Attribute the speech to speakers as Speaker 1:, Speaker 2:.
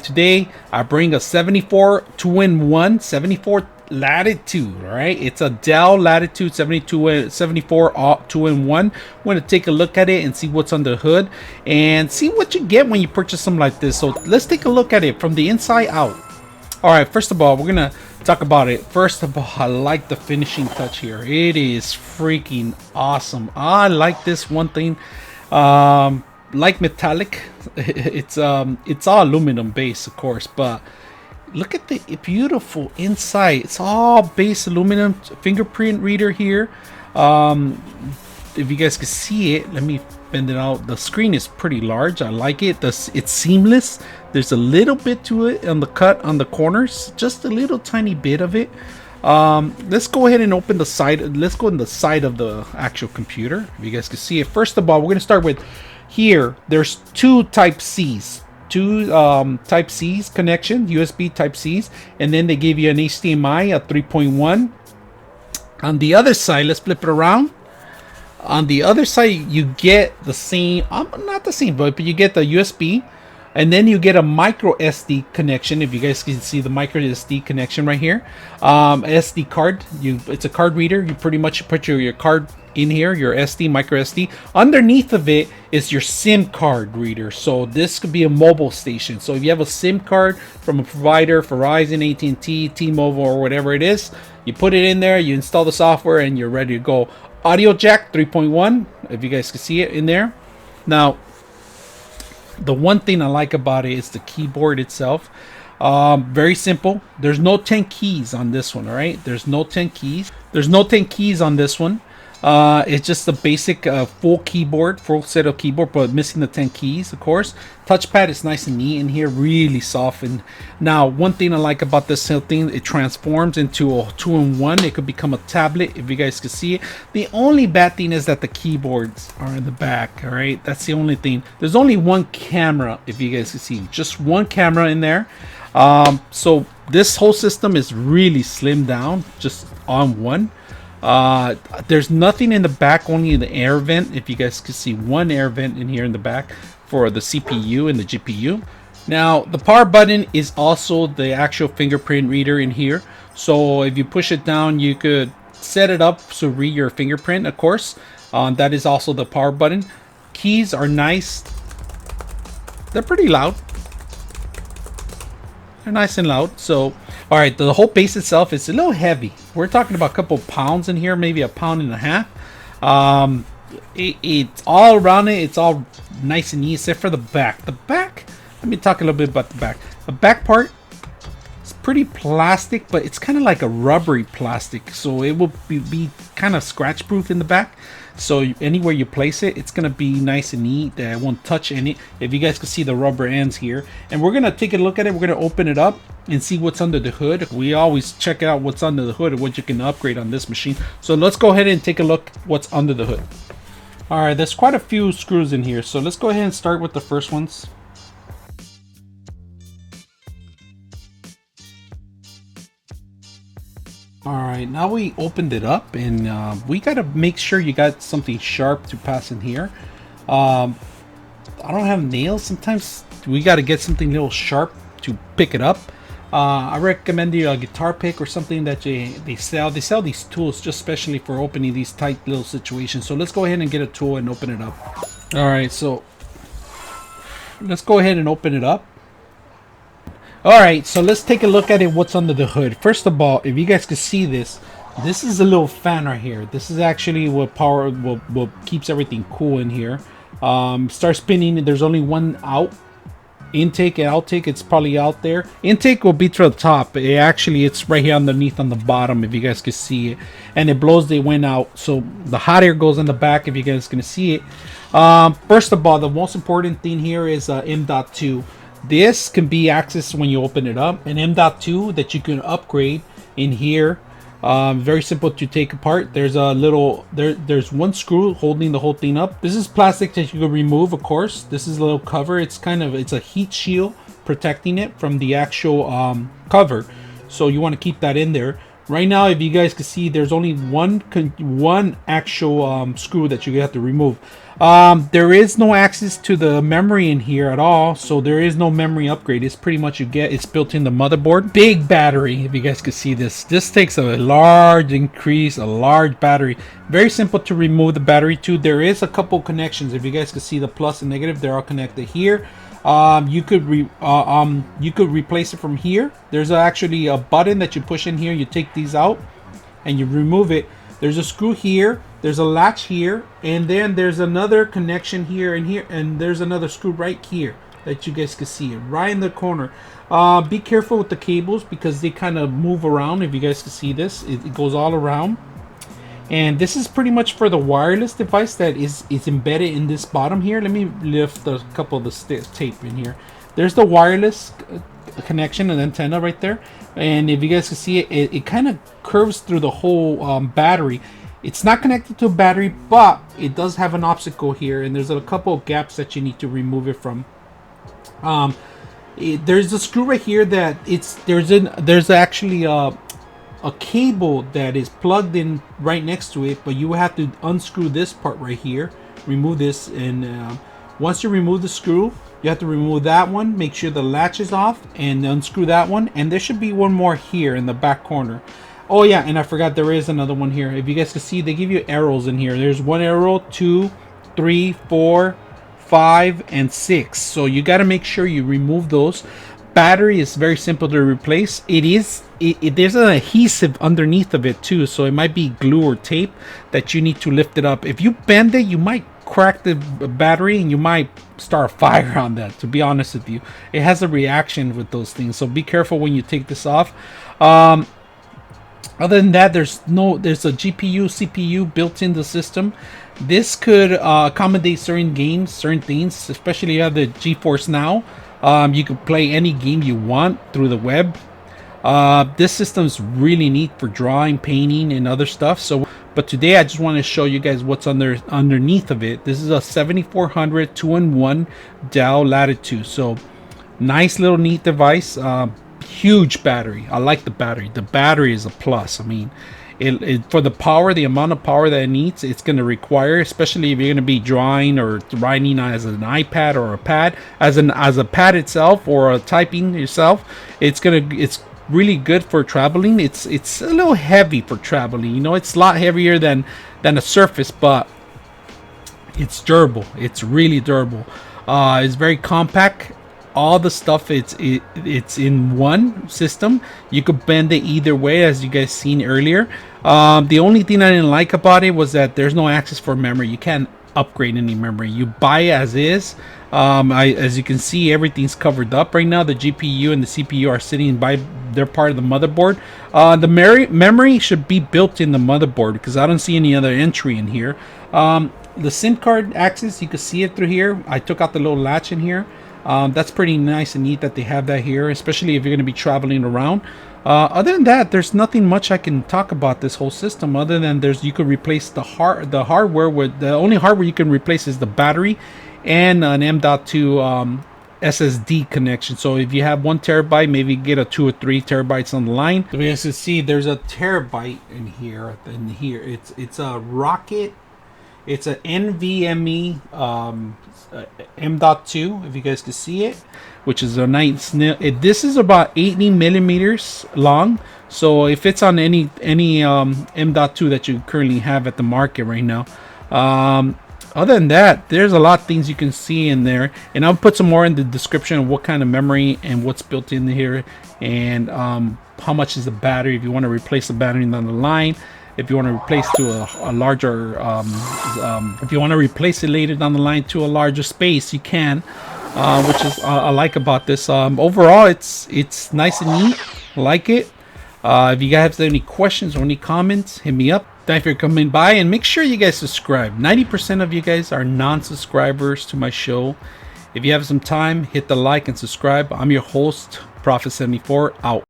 Speaker 1: today I bring a 74 2-in-1 74 Latitude. All right, it's a Dell Latitude 74 2-in-1. I'm going to take a look at it and see what's under the hood and see what you get when you purchase something like this. So let's take a look at it from the inside out. All right, first of all, we're gonna talk about it. First of all, I like the finishing touch here. It is freaking awesome. I like this one thing. Like metallic, it's all aluminum base, of course, but look at the beautiful inside. It's all base aluminum fingerprint reader here. If you guys can see it, let me bend it out. The screen is pretty large. I like it. It's seamless. There's a little bit to it on the cut on the corners, just a little tiny bit of it. Let's go ahead and open the side. Let's go in the side of the actual computer. If you guys can see it. First of all, we're gonna start with here. There's two Type C's. Two Type C's connection, USB Type C's, and then they gave you an HDMI, a 3.1. On the other side, let's flip it around. On the other side, you get the same, not the same, but you get the USB, and then you get a micro SD connection. If you guys can see the micro SD connection right here, SD card. It's a card reader. You pretty much put your card in here, your SD, micro SD. Underneath of it is your SIM card reader. So this could be a mobile station. So if you have a SIM card from a provider, Verizon, AT&T, T-Mobile, or whatever it is, you put it in there, you install the software, and you're ready to go. Audio jack 3.1, if you guys can see it in there. Now, the one thing I like about it is the keyboard itself. Very simple. There's no 10 keys on this one, all right? There's no 10 keys. There's no 10 keys on this one. It's just a basic full keyboard, full set of keyboard, but missing the 10 keys, of course. Touchpad is nice and neat in here, really soft. And now, one thing I like about this whole thing, it transforms into a 2-in-1. It could become a tablet, if you guys can see it. The only bad thing is that the keyboards are in the back, all right? That's the only thing. There's only one camera, if you guys can see, just one camera in there. So this whole system is really slimmed down, just on one. There's nothing in the back, only the air vent. If you guys can see one air vent in here in the back for the CPU and the GPU. Now the power button is also the actual fingerprint reader in here. So if you push it down, you could set it up to read your fingerprint, of course. That is also the power button. Keys are nice. They're pretty loud. They're nice and loud. So all right, the whole base itself is a little heavy. We're talking about a couple pounds in here, maybe 1.5 pounds. It's all around it. It's all nice and neat, except for the back. The back, let me talk a little bit about the back. The back part is pretty plastic, but it's kind of like a rubbery plastic. So it will be kind of scratch proof in the back. So anywhere you place it, it's gonna be nice and neat. That won't touch any. If you guys can see the rubber ends here, and we're gonna take a look at it. We're gonna open it up and see what's under the hood. We always check out what's under the hood and what you can upgrade on this machine. So let's go ahead and take a look what's under the hood. All right, there's quite a few screws in here. So let's go ahead and start with the first ones. All right, now we opened it up, and we gotta make sure you got something sharp to pass in here. I don't have nails. Sometimes we gotta get something a little sharp to pick it up. I recommend you a guitar pick or something that they sell. They sell these tools just specially for opening these tight little situations. So let's go ahead and get a tool and open it up. All right, so let's go ahead and open it up. All right, so let's take a look at it. What's under the hood? First of all, if you guys can see this is a little fan right here. This is actually what keeps everything cool in here. Start spinning. There's only one out. Intake and outtake, it's probably out there. Intake will be to the top. It's right here underneath on the bottom, if you guys can see it. And it blows the wind out. So the hot air goes in the back, if you guys can see it. First of all, the most important thing here is M.2. This can be accessed when you open it up. An M.2 that you can upgrade in here. Very simple to take apart. There's a little there's one screw holding the whole thing up. This is plastic that you can remove, of course. This is a little cover. It's a heat shield protecting it from the actual cover. So you want to keep that in there. Right now, if you guys can see, there's only one actual screw that you have to remove. There is no access to the memory in here at all, so there is no memory upgrade. It's pretty much it's built in the motherboard. Big battery, if you guys could see this. This takes a large increase, a large battery. Very simple to remove the battery too. There is a couple connections. If you guys could see the plus and negative, they're all connected here. You could replace it from here. There's actually a button that you push in here. You take these out and you remove it. There's a screw here, there's a latch here, and then there's another connection here, and there's another screw right here that you guys can see it right in the corner. Be careful with the cables because they kind of move around. If you guys can see this, it goes all around. And this is pretty much for the wireless device that is embedded in this bottom here. Let me lift a couple of the tape in here. There's the wireless connection and antenna right there, and if you guys can see it, it kind of curves through the whole battery. It's not connected to a battery, but it does have an obstacle here, and there's a couple of gaps that you need to remove it from. There's a screw right here that there's actually a cable that is plugged in right next to it, but you have to unscrew this part right here, remove this, and once you remove the screw, you have to remove that one, make sure the latch is off, and unscrew that one. And there should be one more here in the back corner. Oh yeah, and I forgot there is another one here. If you guys can see, they give you arrows in here. There's 1 arrow, 2, 3, 4, 5, and 6. So you got to make sure you remove those. Battery is very simple to replace. There's an adhesive underneath of it too, so it might be glue or tape that you need to lift it up. If you bend it, you might crack the battery and you might start a fire on that, to be honest with you. It has a reaction with those things, so be careful when you take this off. Other than that, there's a GPU CPU built in the system. This could accommodate certain games, certain things, especially if you have the GeForce Now. You can play any game you want through the web. This system is really neat for drawing, painting, and other stuff. But today I just want to show you guys what's underneath of it. This is a 7400 2-in-1 Dell Latitude. So nice little neat device. Huge battery. I like the battery. The battery is a plus. I mean, for the power, the amount of power that it needs, it's going to require, especially if you're going to be drawing or writing as an iPad or a pad, as a pad itself, or typing yourself. It's really good for traveling. It's a little heavy for traveling. You know, it's a lot heavier than a Surface, but it's durable. It's really durable. It's very compact. All the stuff, it's in one system. You could bend it either way, as you guys seen earlier. The only thing I didn't like about it was that there's no access for memory. You can't upgrade any memory. You buy it as is. As you can see, everything's covered up right now. The GPU and the CPU are sitting by, they're part of the motherboard. The memory should be built in the motherboard because I don't see any other entry in here. The SIM card access, you can see it through here. I took out the little latch in here. That's pretty nice and neat that they have that here, especially if you're going to be traveling around. Other than that, there's nothing much I can talk about this whole system, other than you could replace the hardware. With the only hardware you can replace is the battery and an M.2 SSD connection. So if you have 1 terabyte, maybe get a 2 or 3 terabytes on the line. So as you can see, there's a terabyte in here. It's a Rocket. It's an NVMe M.2, if you guys can see it, which is a nice. This is about 80 millimeters long. So if it's on any M.2 that you currently have at the market right now. Other than that, there's a lot of things you can see in there, and I'll put some more in the description of what kind of memory and what's built in here, and how much is the battery if you want to replace the battery down the line. If you want to replace to a larger, if you want to replace it later down the line to a larger space, you can, which is I like about this. Overall, it's nice and neat. I like it. If you guys have any questions or any comments, hit me up. Thank you for coming by, and make sure you guys subscribe. 90% of you guys are non-subscribers to my show. If you have some time, hit the like and subscribe. I'm your host, Prophet74, out.